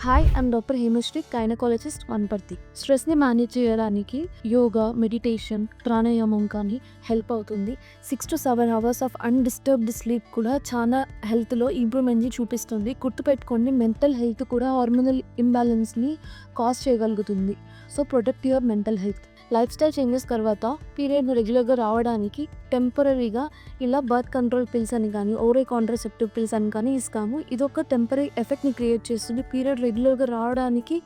Hi, I'm doctor Hemashri, gynaecologist Wanaparthy. స్ట్రెస్ని manage చేయడానికి yoga, meditation, ప్రాణాయామం కానీ హెల్ప్ అవుతుంది. 6 to 7 hours of undisturbed sleep కూడా చాలా హెల్త్‌లో ఇంప్రూవ్‌మెంట్‌ని చూపిస్తుంది. గుర్తుపెట్టుకోండి, మెంటల్ హెల్త్ కూడా హార్మోనల్ ఇంబాలెన్స్‌ని కాజ్ చేయగలుగుతుంది. So protect your mental health. Lifestyle changes తర్వాత పీరియడ్ రెగ్యులర్గా రావడానికి టెంపరరీగా ఇలా బర్త్ కంట్రోల్ పిల్స్ అని కానీ, ఓరల్ కాంట్రాసెప్టివ్ పిల్స్ అని కానీ ఇస్తాము. ఇదొక టెంపరరీ ఎఫెక్ట్ని క్రియేట్ చేస్తుంది. పీరియడ్ రెగ్యులర్గా రావడానికి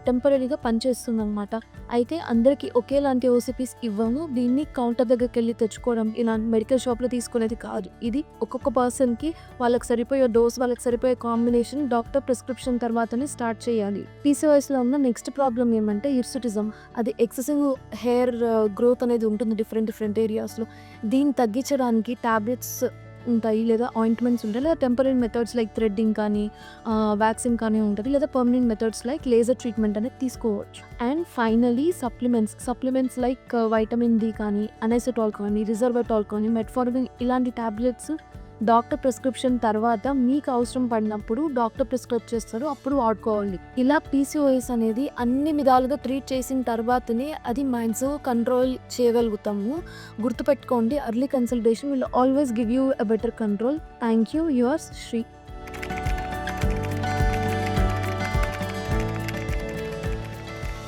టెంపరరీగా పనిచేస్తుందన్నమాట. అయితే అందరికీ ఒకేలాంటి ఓసిపీస్ ఇవ్వము. దీన్ని కౌంటర్ దగ్గరికి వెళ్ళి తెచ్చుకోవడం, ఇలాంటి మెడికల్ షాప్లో తీసుకునేది కాదు. ఇది ఒక్కొక్క పర్సన్కి వాళ్ళకి సరిపోయే డోస్, వాళ్ళకి సరిపోయే కాంబినేషన్ డాక్టర్ ప్రిస్క్రిప్షన్ తర్వాతనే స్టార్ట్ చేయాలి. పీసీఓఎస్లో ఉన్న నెక్స్ట్ ప్రాబ్లం ఏమంటే హిర్సుటిజం. అది ఎక్సెసివ్ హెయిర్ గ్రోత్ అనేది ఉంటుంది డిఫరెంట్ ఏరియాస్లో. దీన్ని తగ్గించడానికి టాబ్లెట్స్ ఉంటాయి, లేదా ఆయింట్మెంట్స్ ఉంటాయి, లేదా టెంపరరీ మెథడ్స్ లైక్ థ్రెడ్డింగ్ కానీ, వ్యాక్సిన్ కానీ ఉంటుంది, లేదా permanent methods like laser treatment అనేది తీసుకోవచ్చు. And finally supplements like vitamin D కానీ, అనైసోటాల్ కానీ, రిజర్వటాల్ కానీ, మెట్ఫార్మిన్ ఇలాంటి టాబ్లెట్స్ డాక్టర్ ప్రిస్క్రిప్షన్ తర్వాత మీకు అవసరం పడినప్పుడు డాక్టర్ ప్రిస్క్రైబ్ చేస్తారు, అప్పుడు వాడుకోవాలి. ఇలా పీసీఓఎస్ అనేది అన్ని విధాలుగా ట్రీట్ చేసిన తర్వాతనే అది మైండ్స్ కంట్రోల్ చేయగలుగుతాము. గుర్తుపెట్టుకోండి, early consultation will always give you a better control. Thank you. Yours Shri.